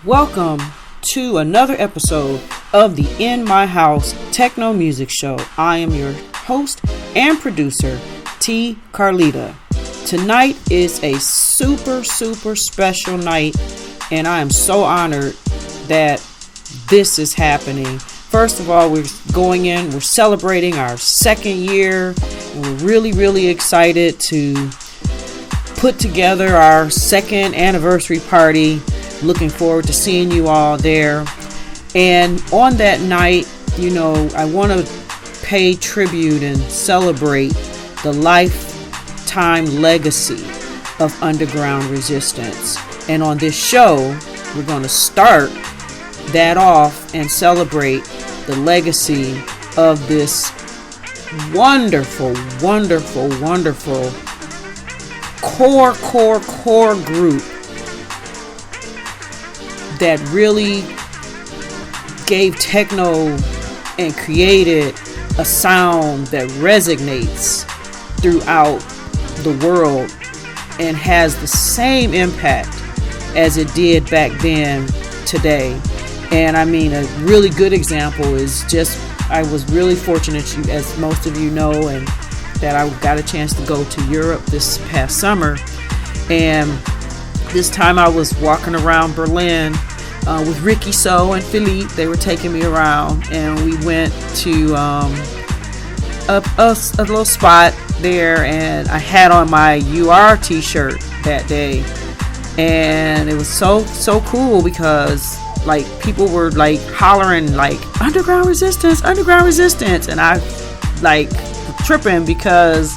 Welcome to another episode of the In My House Techno Music Show. I am your host and producer, T. Carlita. Tonight is a super special night, and I am so honored that this is happening. First of all, we're celebrating our second year, and we're really excited to put together our second anniversary party. Looking forward to seeing you all there. And on that night, I want to pay tribute and celebrate the lifetime legacy of underground resistance. And on this show, we're going to start that off and celebrate the legacy of this wonderful core group that really gave techno and created a sound that resonates throughout the world and has the same impact as it did back then today. And I mean, a really good example is I was really fortunate, as most of you know, and that I got a chance to go to Europe this past summer. And this time I was walking around Berlin with Ricky So and Philippe. They were taking me around, and we went to a little spot there, and I had on my UR t-shirt that day, and it was so cool because people were hollering underground resistance, and I tripping because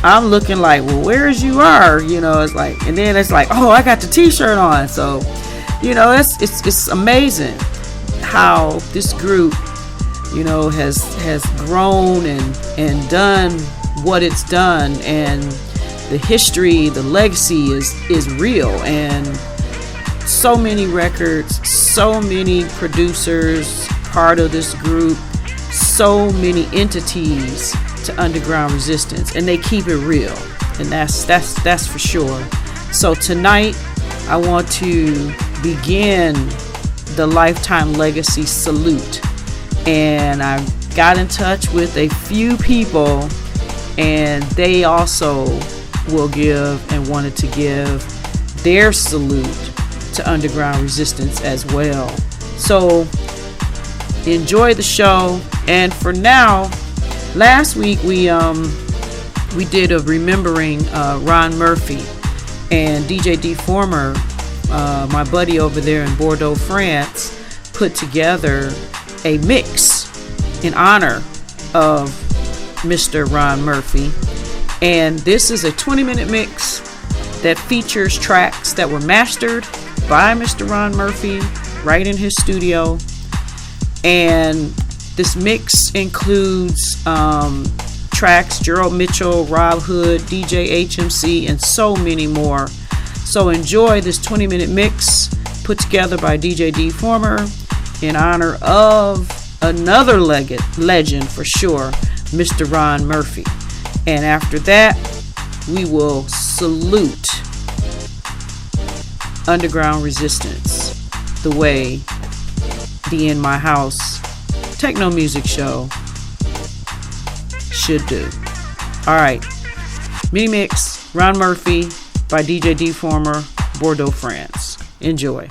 I'm looking well, where's UR? And then it's oh, I got the t-shirt on. So it's amazing how this group has grown and done what it's done, and the history, the legacy is real, and so many records, so many producers part of this group, so many entities to underground resistance, and they keep it real, and that's for sure. So tonight I want to begin the lifetime legacy salute, and I got in touch with a few people, and they also will give and wanted to give their salute to underground resistance as well. So enjoy the show. And for now, last week we did a remembering Ron Murphy, and DJ Deformer, my buddy over there in Bordeaux, France, put together a mix in honor of Mr. Ron Murphy. And this is a 20-minute mix that features tracks that were mastered by Mr. Ron Murphy right in his studio. And this mix includes tracks Gerald Mitchell, Rob Hood, DJ HMC, and so many more. So enjoy this 20-minute mix put together by DJ Deformer in honor of another legend for sure, Mr. Ron Murphy. And after that, we will salute underground resistance the way the In My House Techno Music Show should do. All right, mini mix, Ron Murphy by DJ Deformer, Bordeaux, France. Enjoy.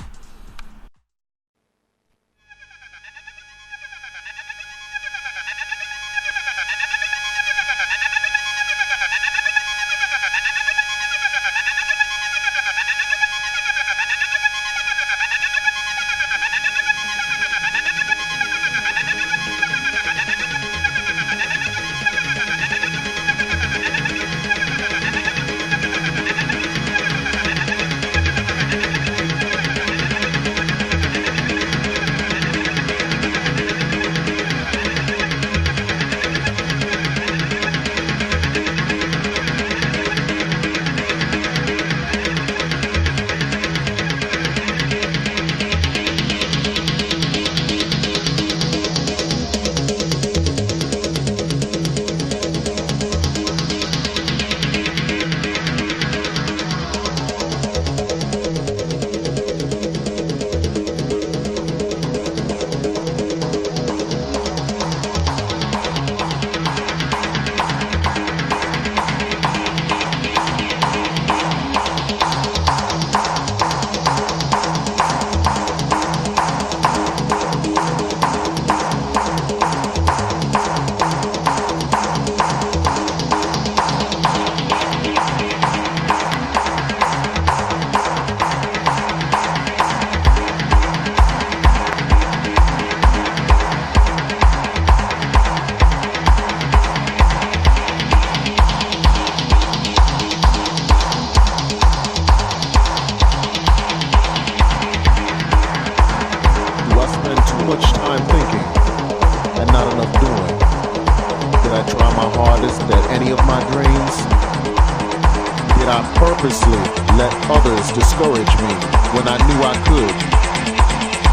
I purposely let others discourage me when I knew I could.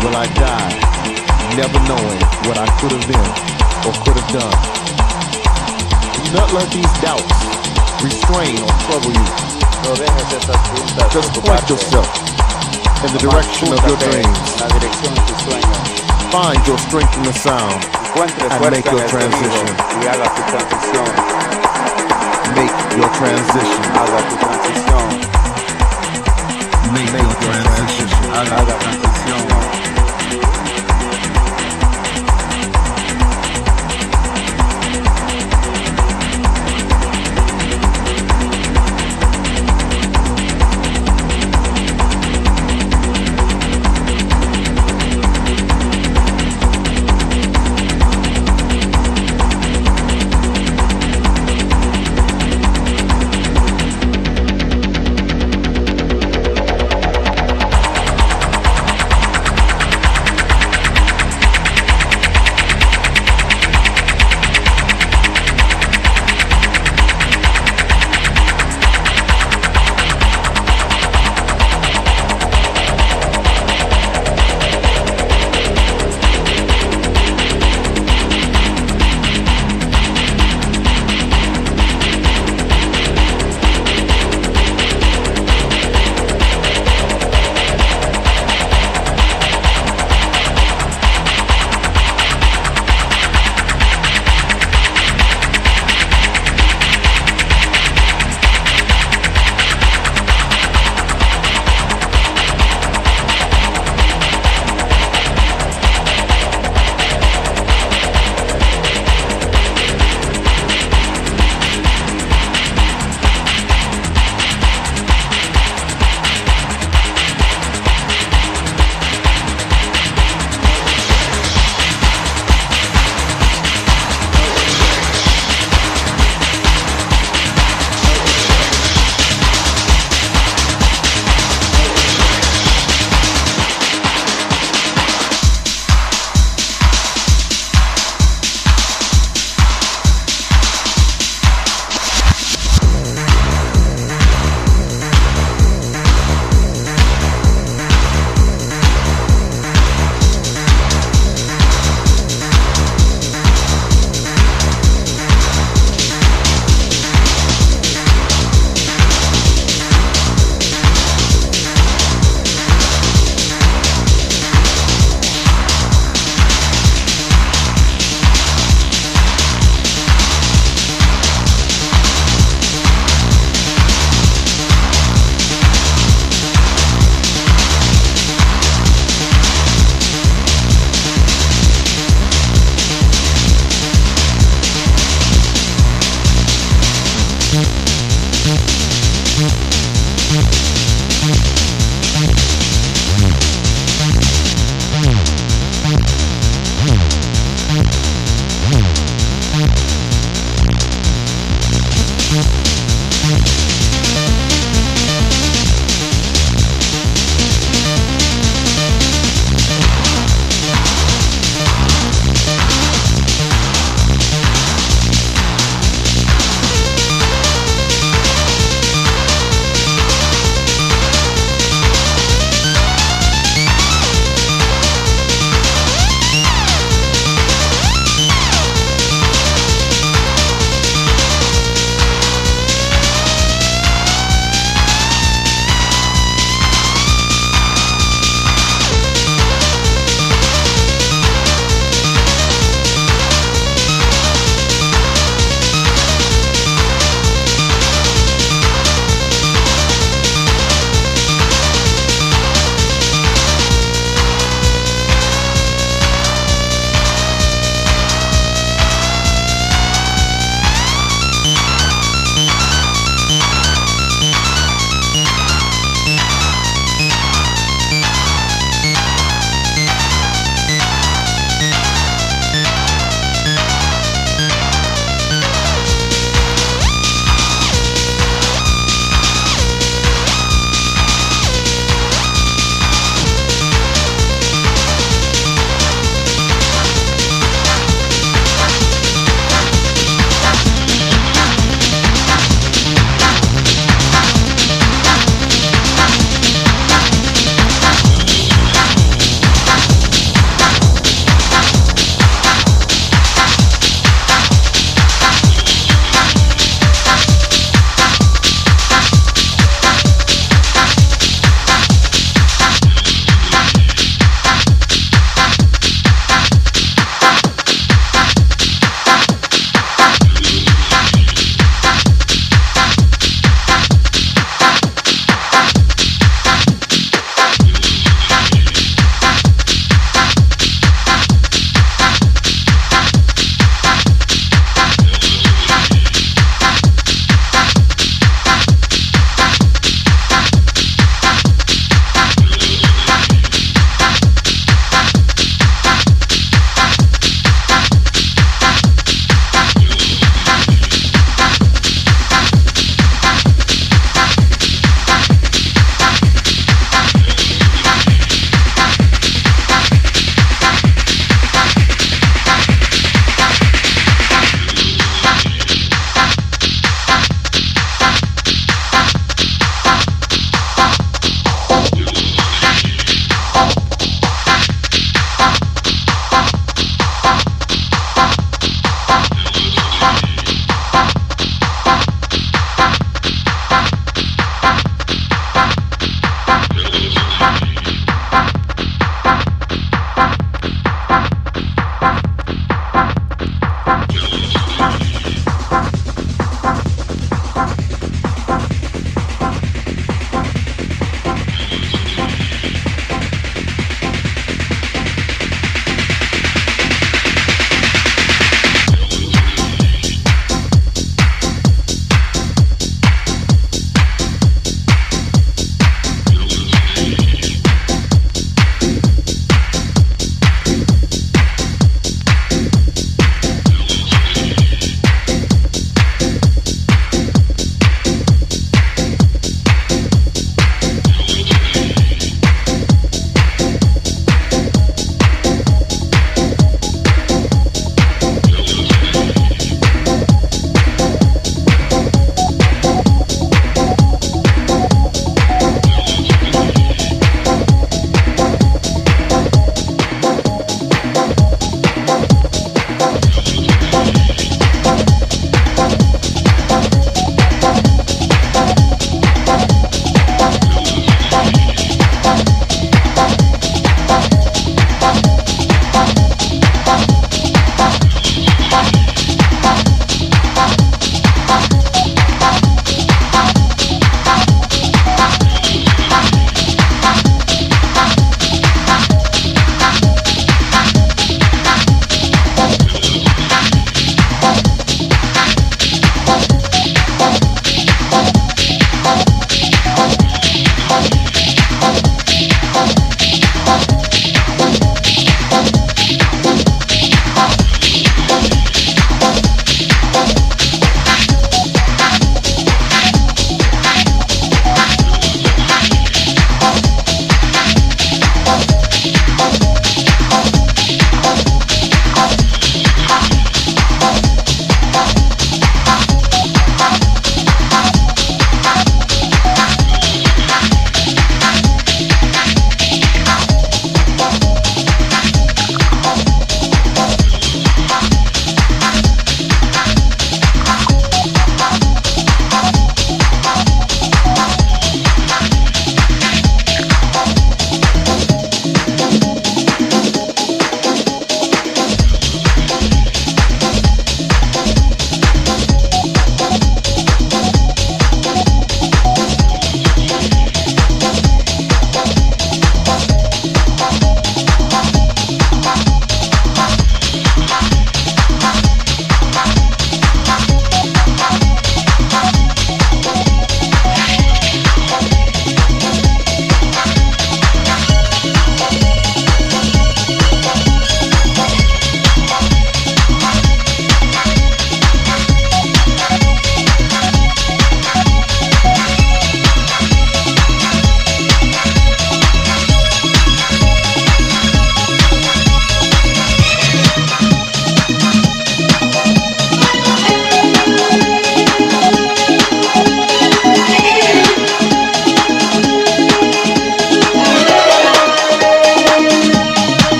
Will I die, never knowing what I could have been or could have done? Do not let these doubts restrain or trouble you. Just point yourself in the direction of your dreams. Find your strength in the sound and make your transition. Make your transition. Make your transition. Haga transición.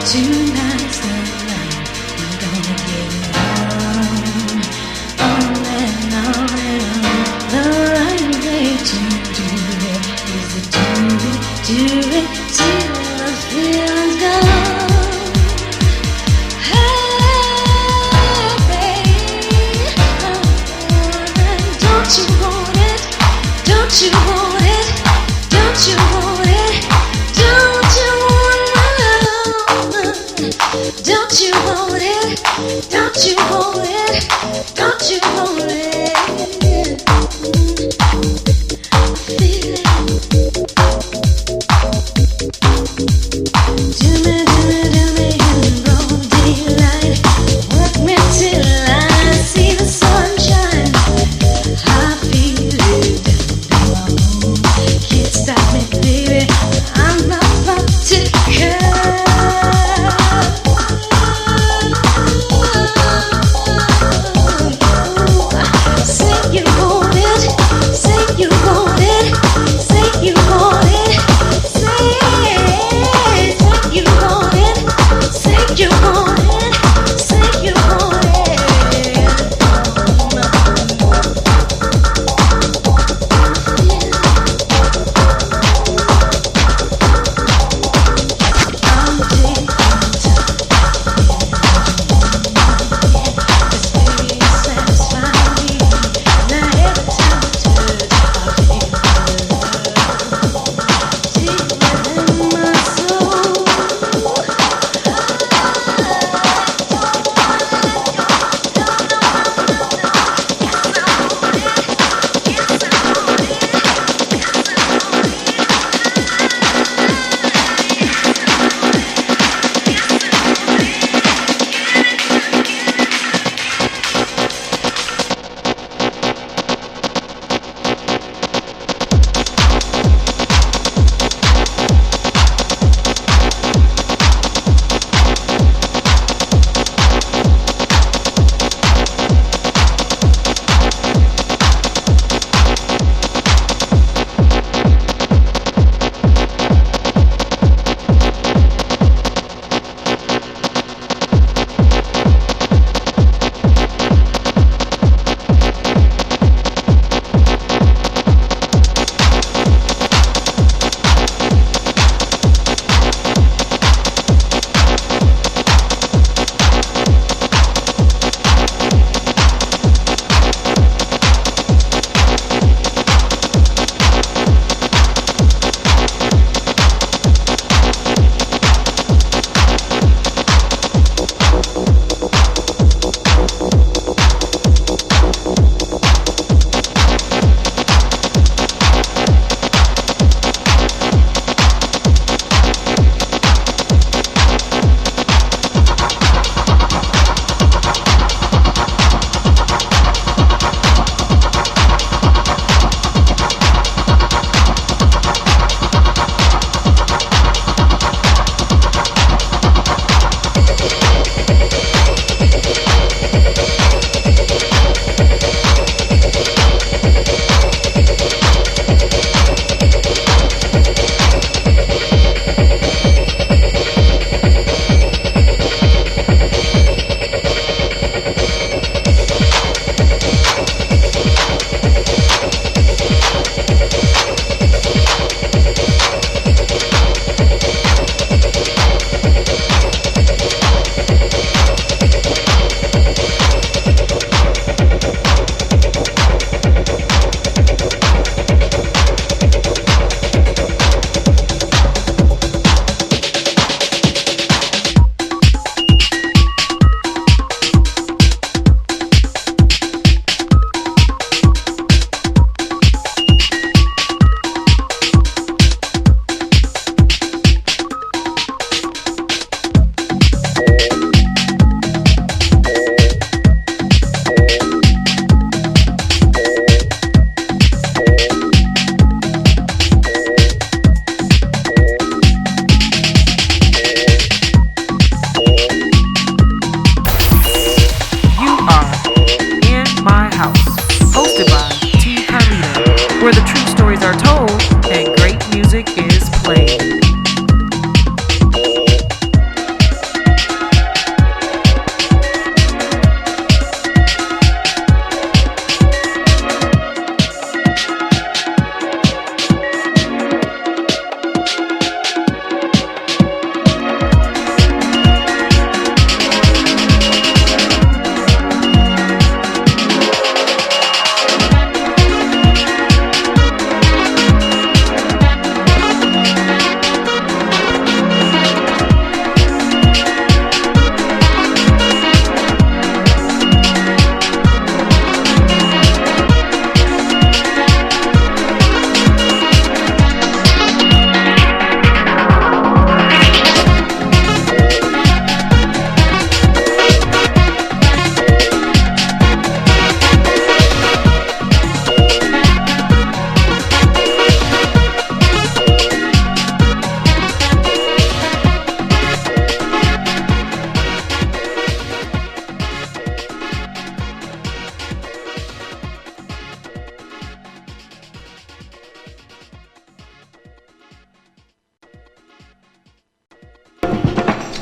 Tonight's the night we're gonna get it on and on and on. The right way to do it is to do it till the feeling's gone. Hey, baby, don't you want it? Don't you want it? Don't you want it? Don't you want it? Don't you want it? Don't you want it? Don't you want it? I feel it.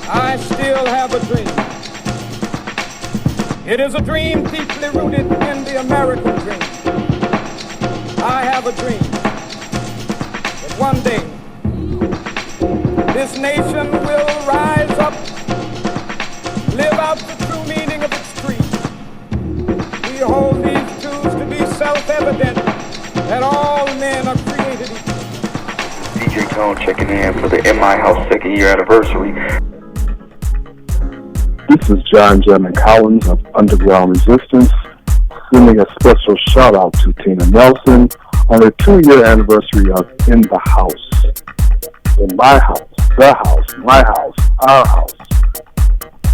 I still have a dream. It is a dream deeply rooted in the American dream. I have a dream that one day this nation will rise up, live out the true meaning of its creed. We hold these truths to be self-evident that all men are created equal. DJ Tone checking in for the In My House second year anniversary. This is John Jeremy Collins of Underground Resistance, sending a special shout out to Tina Nelson on the 2-year anniversary of In the House. In my house, the house, my house, our house.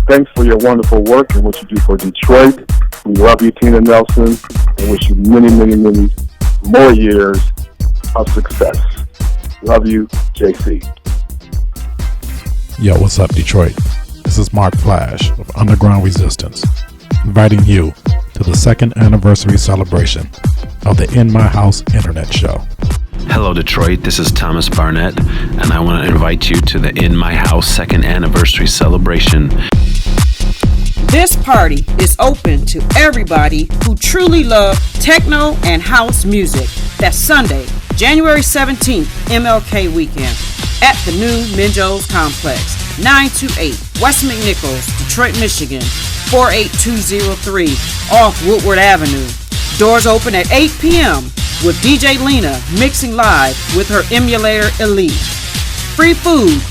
Thanks for your wonderful work and what you do for Detroit. We love you, Tina Nelson, and wish you many, many, many more years of success. Love you, JC. Yo, what's up, Detroit? This is Mark Flash of Underground Resistance, inviting you to the 2nd anniversary celebration of the In My House Internet Show. Hello, Detroit. This is Thomas Barnett, and I want to invite you to the In My House 2nd anniversary celebration. This party is open to everybody who truly love techno and house music. That's Sunday, January 17th, MLK weekend, at the new Minjo's Complex, 928 West McNichols, Detroit, Michigan, 48203 off Woodward Avenue. Doors open at 8 p.m. with DJ Lena mixing live with her emulator Elite. Free food,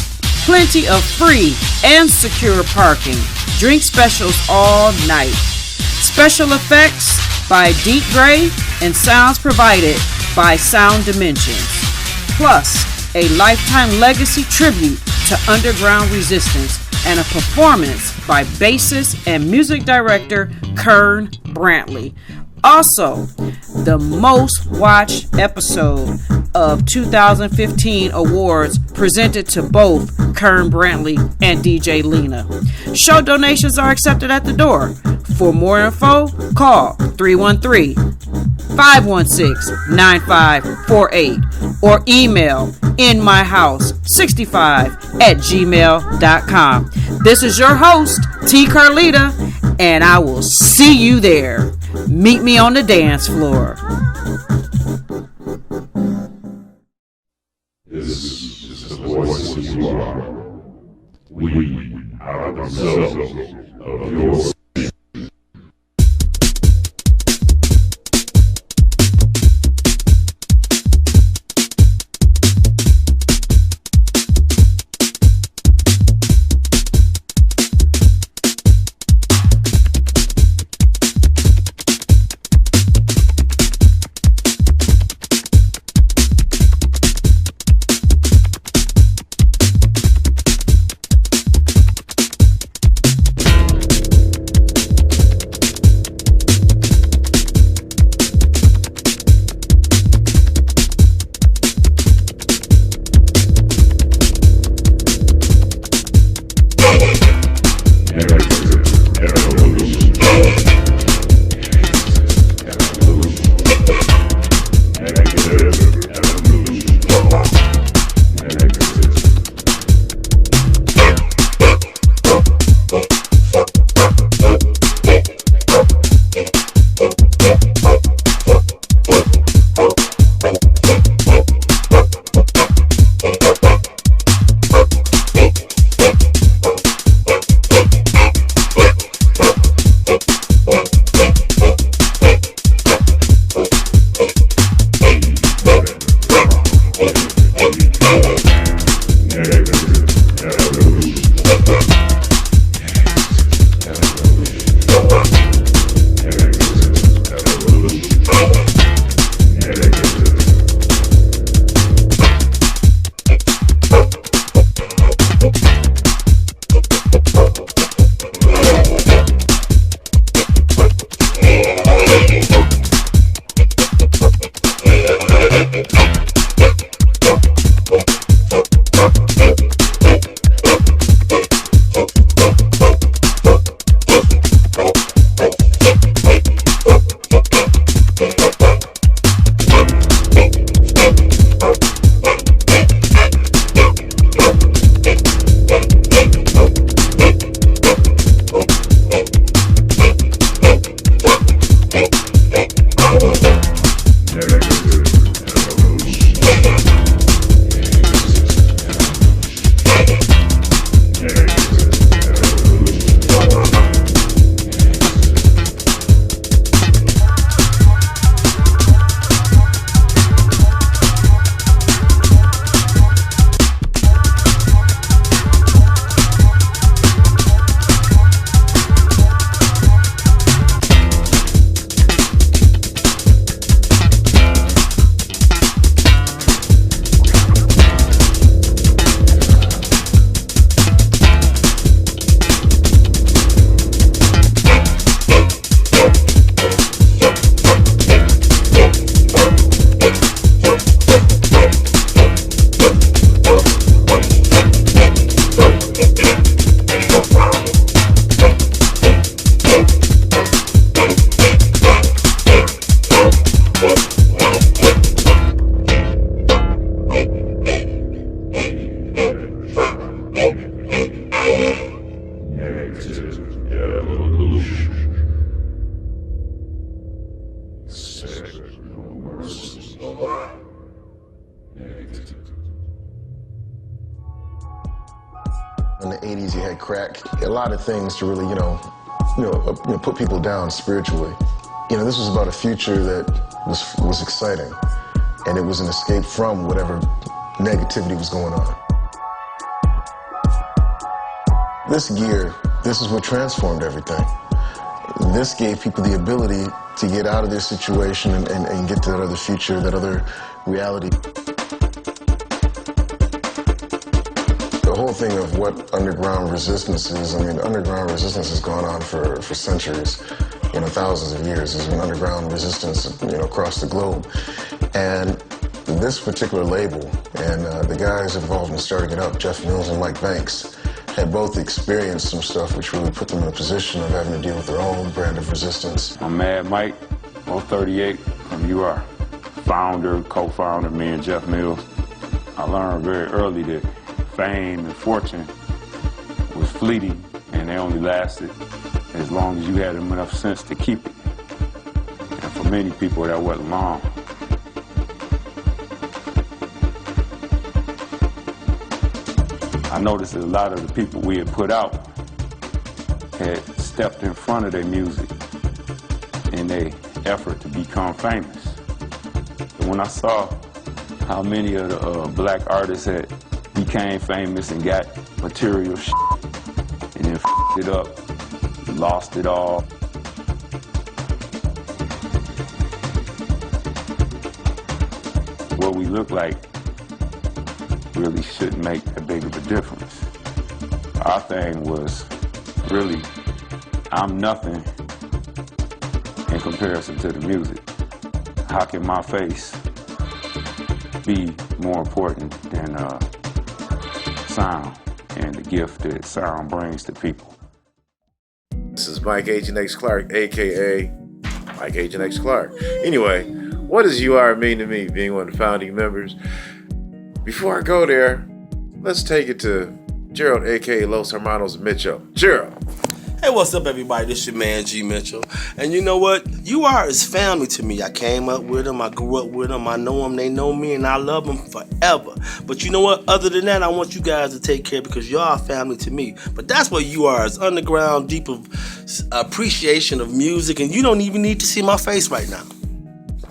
plenty of free and secure parking, drink specials all night. Special effects by Deep Gray and sounds provided by Sound Dimensions. Plus, a lifetime legacy tribute to Underground Resistance and a performance by bassist and music director Kern Brantley. Also, the most watched episode of 2015 awards presented to both Kern Brantley and DJ Lena. Show donations are accepted at the door. For more info, call 313-516-9548 or email inmyhouse65@gmail.com. This is your host, T. Carlita, and I will see you there. Meet me on the dance floor. This is the voice you are. We are the result of your In the 80s, you had crack. A lot of things to really, put people down spiritually. This was about a future that was exciting, and it was an escape from whatever negativity was going on. This gear, this is what transformed everything. This gave people the ability to get out of their situation and get to that other future, that other reality. The whole thing of what underground resistance is, underground resistance has gone on for centuries, thousands of years. There's been underground resistance, across the globe. And this particular label and the guys involved in starting it up, Jeff Mills and Mike Banks, had both experienced some stuff which really put them in a position of having to deal with their own brand of resistance. I'm Mad Mike, 038 from UR, founder, co-founder, me and Jeff Mills. I learned very early that fame and fortune was fleeting, and they only lasted as long as you had enough sense to keep it. And for many people, that wasn't long. I noticed that a lot of the people we had put out had stepped in front of their music in their effort to become famous. And when I saw how many of the black artists had became famous and got material shit and then f***ed it up, lost it all. What we look like really shouldn't make that big of a difference. Our thing was really, I'm nothing in comparison to the music. How can my face be more important than sound and the gift that sound brings to people? This is Mike Agent X Clark, aka Mike Agent X Clark. Anyway, what does UR mean to me, being one of the founding members? Before I go there, let's take it to Gerald, aka Los Hermanos Mitchell. Gerald. Hey, what's up, everybody? This your man, G. Mitchell. And you know what? UR is family to me. I came up with them. I grew up with them. I know them. They know me, and I love them forever. But you know what? Other than that, I want you guys to take care because y'all are family to me. But that's what UR is, underground, deep of appreciation of music, and you don't even need to see my face right now.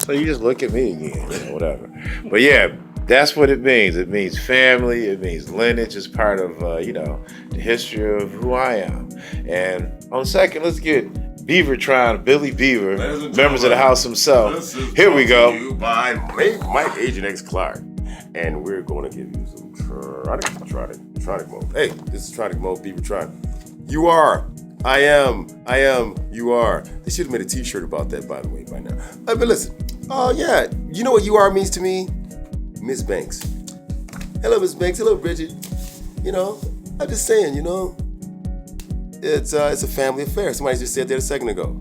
So you just look at me again, whatever. But yeah, that's what it means. It means family. It means lineage. It's part of, the history of who I am. And on second, let's get Beavertron, Billy Beaver, members of the house himself. Here we go. To you by Mike Agent X Clark. And we're going to give you some tronic mode. Hey, this is tronic mode, Beavertron. You are. I am, you are. They should have made a t-shirt about that, by the way, by now. But listen, yeah, you know what you are means to me? Miss Banks. Hello, Miss Banks. Hello, Bridget. I'm just saying, it's a family affair. Somebody just said that a second ago.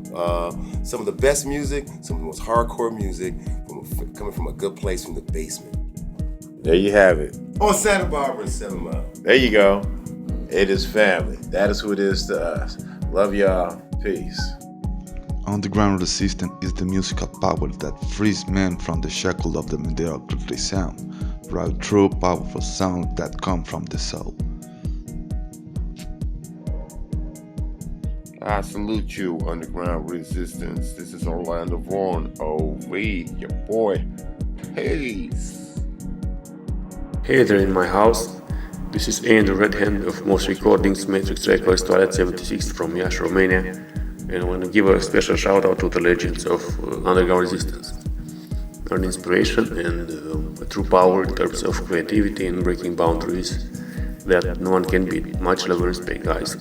Some of the best music, some of the most hardcore music, coming from a good place from the basement. There you have it. On Santa Barbara and 7 Mile. There you go. It is family. That is who it is to us. Love y'all. Peace. Underground resistance is the musical power that frees men from the shackle of the mediocrity sound, right? True powerful sound that come from the soul. I salute you, Underground Resistance. This is Orlando Vaughn, OV, your boy. Hey there in my house. This is Ian, the Red Hand of Most Recordings, Matrix Records, Toilet 76 from Iași, Romania. And I want to give a special shout out to the legends of Underground Resistance. An inspiration and a true power in terms of creativity and breaking boundaries that no one can beat. Much love and respect, guys.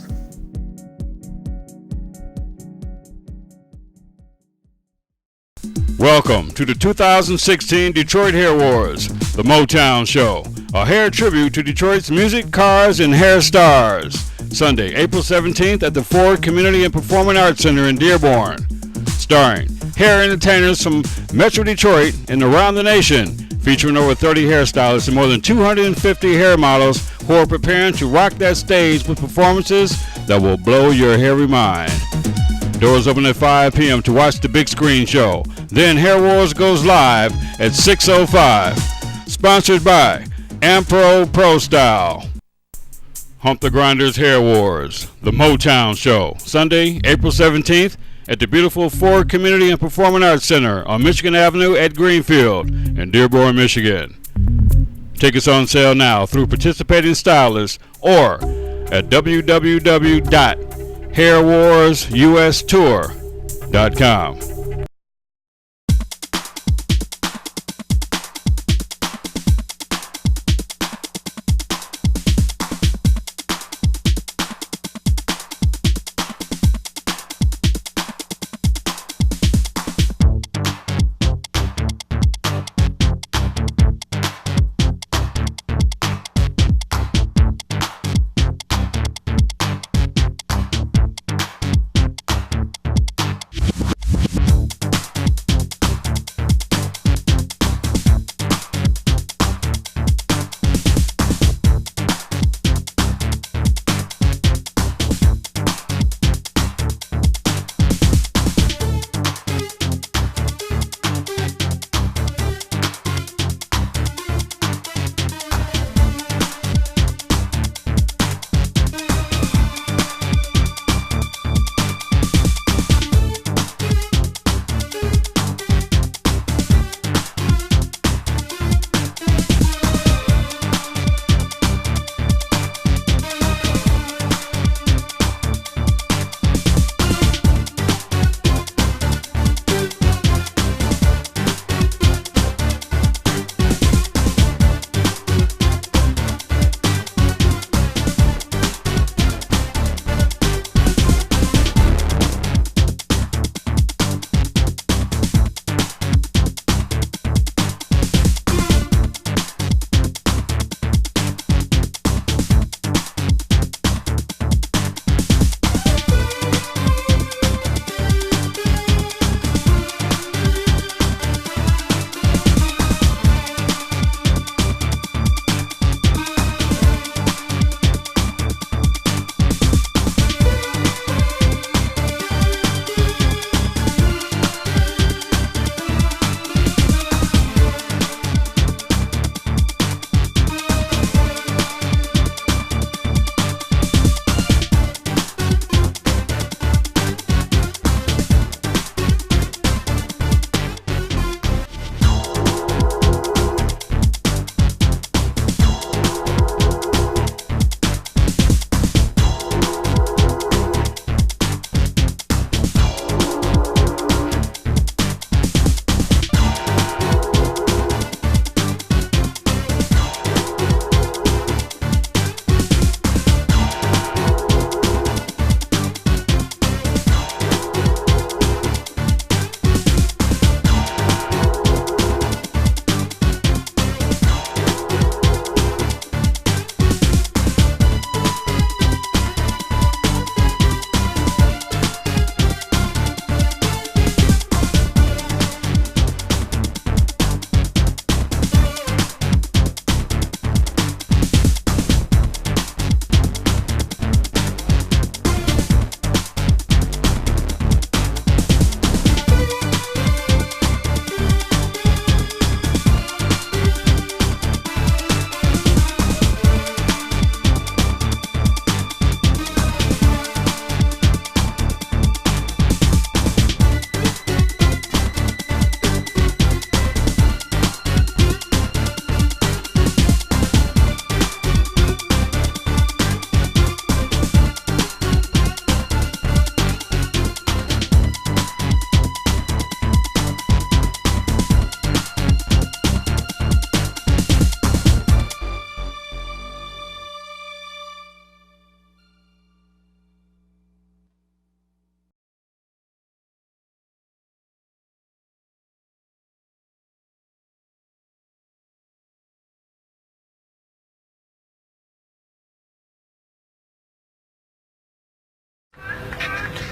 Welcome to the 2016 Detroit Hair Wars, the Motown Show, a hair tribute to Detroit's music, cars, and hair stars. Sunday, April 17th at the Ford Community and Performing Arts Center in Dearborn. Starring hair entertainers from Metro Detroit and around the nation, featuring over 30 hairstylists and more than 250 hair models who are preparing to rock that stage with performances that will blow your hairy mind. Doors open at 5 p.m. to watch the big screen show. Then Hair Wars goes live at 6:05. Sponsored by Ampro Pro Style. Hump the Grinders Hair Wars, the Motown Show, Sunday, April 17th at the beautiful Ford Community and Performing Arts Center on Michigan Avenue at Greenfield in Dearborn, Michigan. Tickets on sale now through participating stylists or at www.hairwarsustour.com.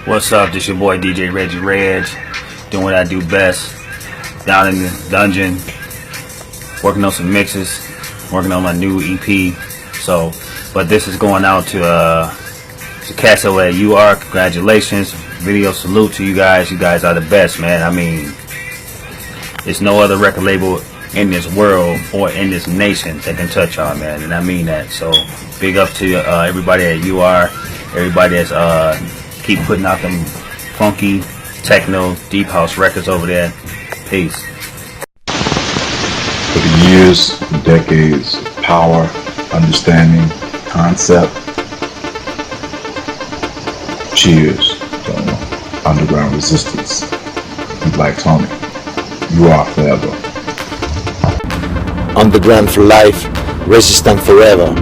What's up? This your boy DJ Reggie Reg, doing what I do best, down in the dungeon, working on some mixes, working on my new EP. So, but this is going out to Castaway UR. Congratulations, video salute to you guys. You guys are the best, man. I mean, there's no other record label in this world or in this nation that can touch y'all, man. And I mean that. So big up to everybody at UR, everybody that's keep putting out them funky techno deep house records over there. Peace. For the years, decades of power, understanding, concept. Cheers to underground resistance. Like Tony, you are forever. Underground for life, resistant forever.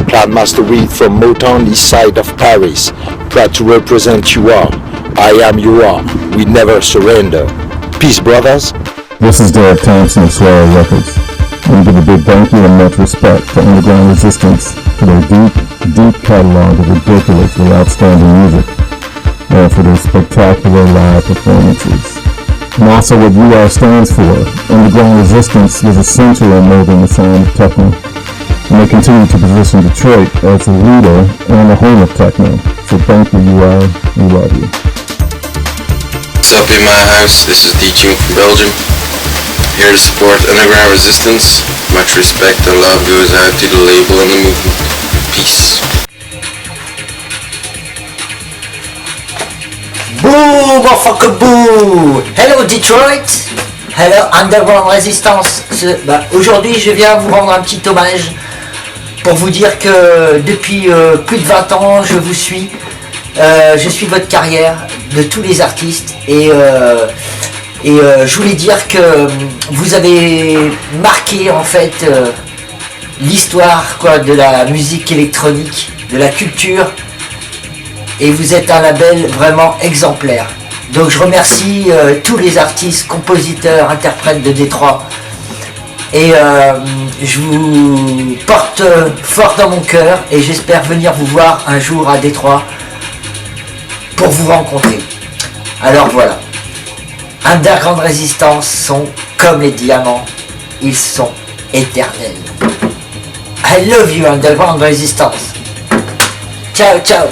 Cloudmaster Reed from Motown, east side of Paris. Proud to represent you all. I am you all. We never surrender. Peace, brothers. This is Derek Thompson of Swallow Records. I want to give a big thank you and much respect to Underground Resistance for their deep catalog of ridiculously outstanding music and for their spectacular live performances. And also what UR stands for. Underground Resistance was essential in molding the sound of techno, and they continue to position Detroit as the leader and the home of techno. So thank you, UR. We love you. What's up in my house? This is DJ from Belgium. Here to support Underground Resistance. Much respect and love goes out to the label and the movement. Peace. Boo, motherfucker, boo! Hello Detroit! Hello Underground Resistance! Aujourd'hui, je viens vous rendre un petit hommage pour vous dire que depuis plus de 20 ans, je vous suis. Je suis votre carrière de tous les artistes et je voulais dire que vous avez marqué en fait l'histoire de la musique électronique, de la culture. Et vous êtes un label vraiment exemplaire. Donc je remercie tous les artistes, compositeurs, interprètes de Détroit. Et je vous porte fort dans mon cœur et j'espère venir vous voir un jour à Détroit pour vous rencontrer. Alors voilà. Underground Resistance sont comme les diamants, ils sont éternels. I love you Underground Resistance. Ciao, ciao.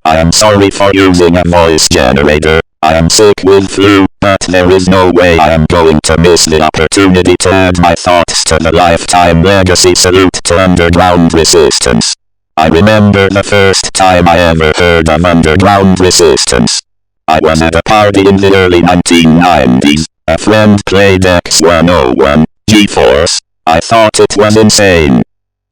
I am sorry for using a voice generator. I am sick with flu, but there is no way I am going to miss the opportunity to add my thoughts to the lifetime legacy salute to Underground Resistance. I remember the first time I ever heard of Underground Resistance. I was at a party in the early 1990s. A friend played X101, G-Force. I thought it was insane.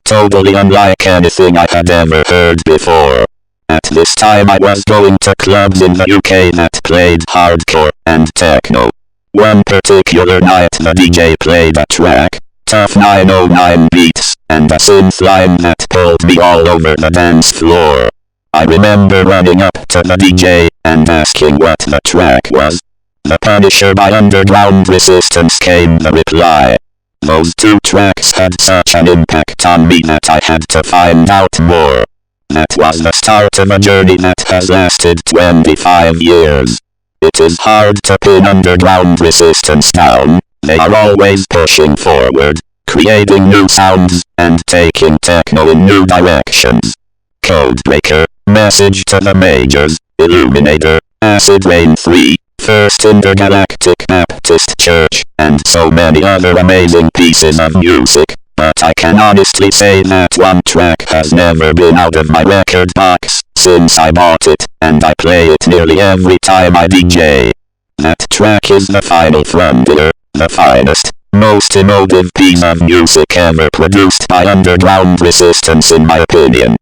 Totally unlike anything I had ever heard before. At this time I was going to clubs in the UK that played hardcore and techno. One particular night the DJ played a track, Tough 909 beats, and a synth line that pulled me all over the dance floor. I remember running up to the DJ and asking what the track was. The Punisher by Underground Resistance came the reply. Those two tracks had such an impact on me that I had to find out more. That was the start of a journey that has lasted 25 years. It is hard to pin Underground Resistance down. They are always pushing forward, creating new sounds, and taking techno in new directions. Codebreaker, Message to the Majors, Illuminator, Acid Rain 3, First Intergalactic Baptist Church, and so many other amazing pieces of music. But I can honestly say that one track has never been out of my record box since I bought it, and I play it nearly every time I DJ. That track is The Final Frontier, the finest, most emotive piece of music ever produced by Underground Resistance in my opinion.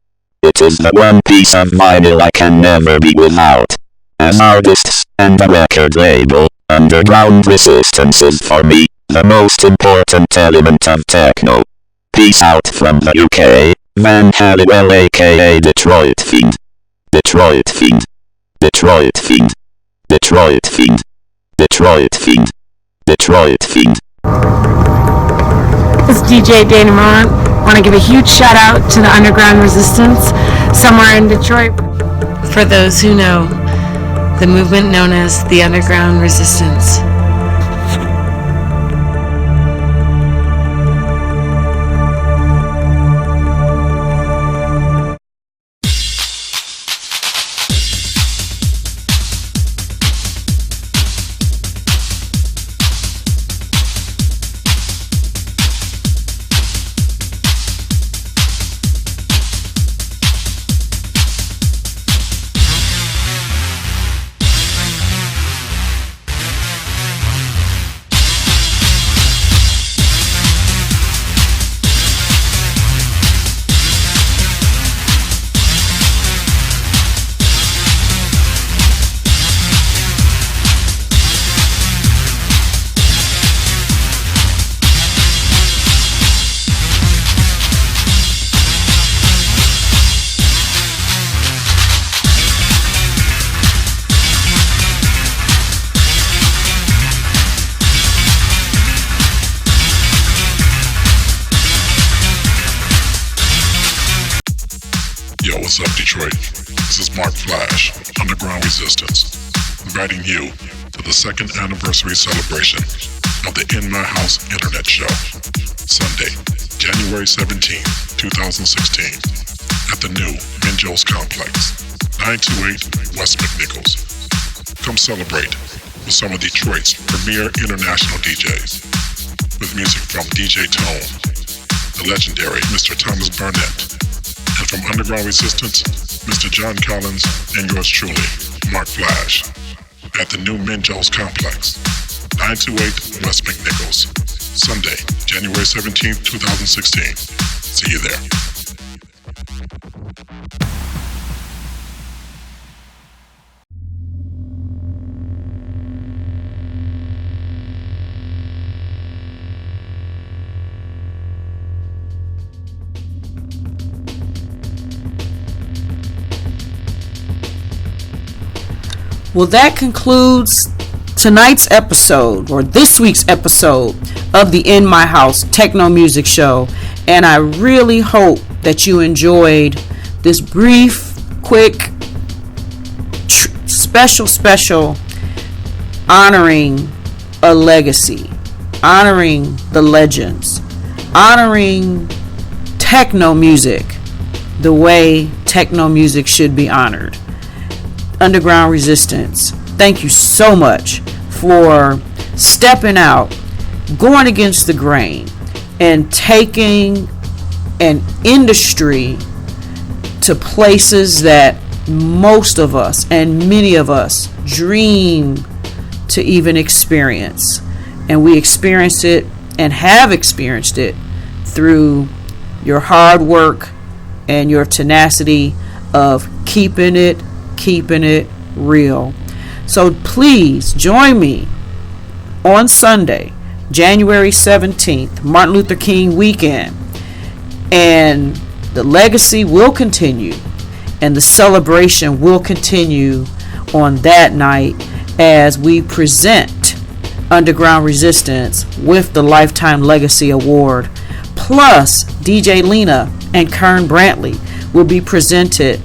It is the one piece of vinyl I can never be without. As artists and a record label, Underground Resistance is for me the most important element of techno. Peace out from the UK, Van Halliwell aka Detroit Fiend. Detroit Fiend. Detroit Fiend. Detroit Fiend. Detroit Fiend. Detroit Fiend. This is DJ Dana Mont. Want to give a huge shout out to the Underground Resistance somewhere in Detroit. For those who know, the movement known as the Underground Resistance. Detroit. This is Mark Flash, Underground Resistance, inviting you to the second anniversary celebration of the In My House Internet Show, Sunday, January 17, 2016, at the new Minjo's Complex, 928 West McNichols. Come celebrate with some of Detroit's premier international DJs, with music from DJ Tone, the legendary Mr. Thomas Barnett, and from Underground Resistance, Mr. John Collins, and yours truly, Mark Flash, at the new Minjo's Complex, 928 West McNichols, Sunday, January 17th, 2016. See you there. Well, that concludes tonight's episode, or this week's episode, of the In My House Techno Music Show. And I really hope that you enjoyed this brief, quick, special honoring a legacy, honoring the legends, honoring techno music the way techno music should be honored. Underground Resistance, thank you so much for stepping out, going against the grain, and taking an industry to places that most of us and many of us dream to even experience. And we experience it and have experienced it through your hard work and your tenacity of keeping it real. So please join me on Sunday, January 17th, Martin Luther King weekend, and the legacy will continue and the celebration will continue on that night as we present Underground Resistance with the Lifetime Legacy Award. Plus, DJ Lena and Kern Brantley will be presented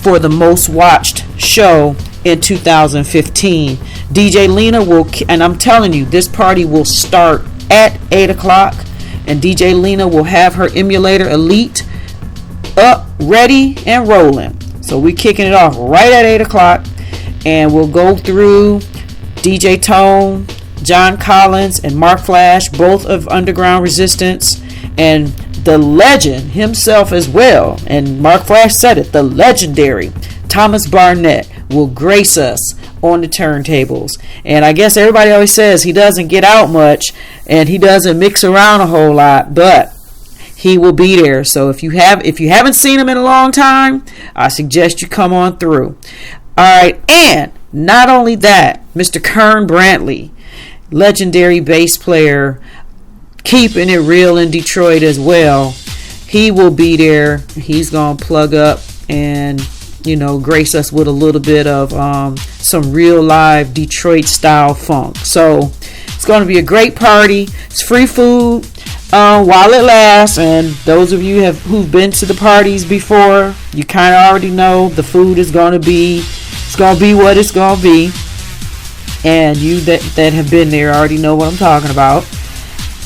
for the most watched show in 2015. DJ Lena will, and I'm telling you, this party will start at 8 o'clock, and DJ Lena will have her emulator Elite up, ready, and rolling. So we're kicking it off right at 8 o'clock, and we'll go through DJ Tone, John Collins, and Mark Flash, both of Underground Resistance, and the legend himself as well. And Mark Flash said it, the legendary Thomas Barnett will grace us on the turntables. And I guess everybody always says he doesn't get out much and he doesn't mix around a whole lot, but he will be there. So if you haven't seen him in a long time, I suggest you come on through. All right, and not only that, Mr. Kern Brantley, legendary bass player, keeping it real in Detroit as well. He will be there. He's gonna plug up and grace us with a little bit of some real live Detroit style funk. So it's going to be a great party. It's free food while it lasts, and those of you who've been to the parties before, you kind of already know the food is going to be what it's going to be. And you that have been there already know what I'm talking about.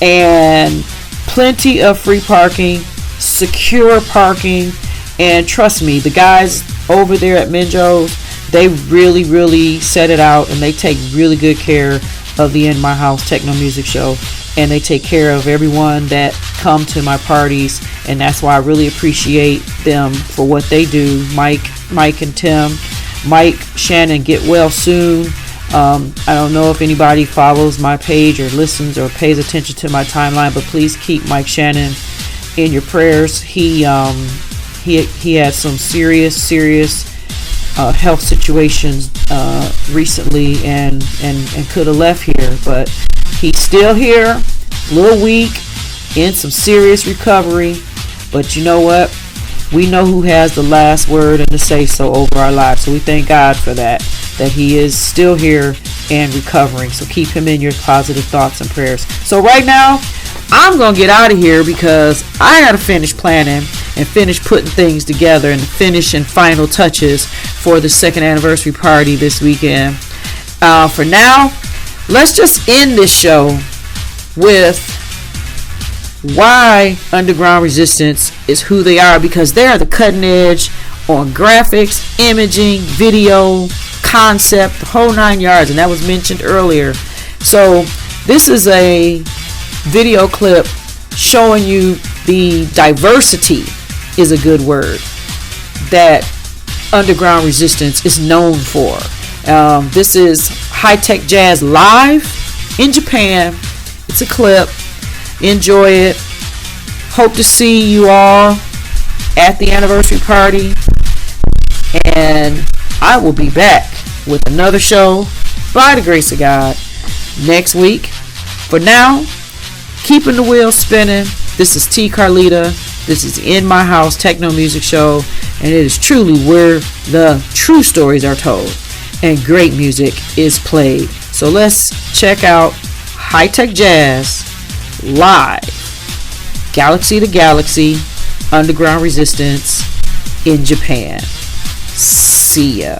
And plenty of free parking, secure parking, and trust me, the guys over there at Minjo's, they really set it out, and they take really good care of the In My House Techno Music Show, and they take care of everyone that come to my parties, and that's why I really appreciate them for what they do. Mike and Tim. Mike, Shannon, get well soon. I don't know if anybody follows my page or listens or pays attention to my timeline, but please keep Mike Shannon in your prayers. He had some serious health situations recently and could have left here, but he's still here, a little weak, in some serious recovery. But you know what? We know who has the last word and the say so over our lives. So we thank God for that he is still here and recovering. So keep him in your positive thoughts and prayers. So right now, I'm going to get out of here because I got to finish planning and finish putting things together and finish and final touches for the second anniversary party this weekend. For now, let's just end this show with why Underground Resistance is who they are, because they are the cutting edge on graphics, imaging, video, concept, the whole 9 yards, and that was mentioned earlier. So this is a video clip showing you the diversity, is a good word, that Underground Resistance is known for. This is High Tech Jazz live in Japan. It's a clip. Enjoy it. Hope to see you all at the anniversary party. And I will be back with another show by the grace of God next week. For now, keeping the wheel spinning. This is T. Carlita. This is In My House Techno Music Show. And it is truly where the true stories are told and great music is played. So let's check out High Tech Jazz live. Galaxy to Galaxy, Underground Resistance in Japan. See ya.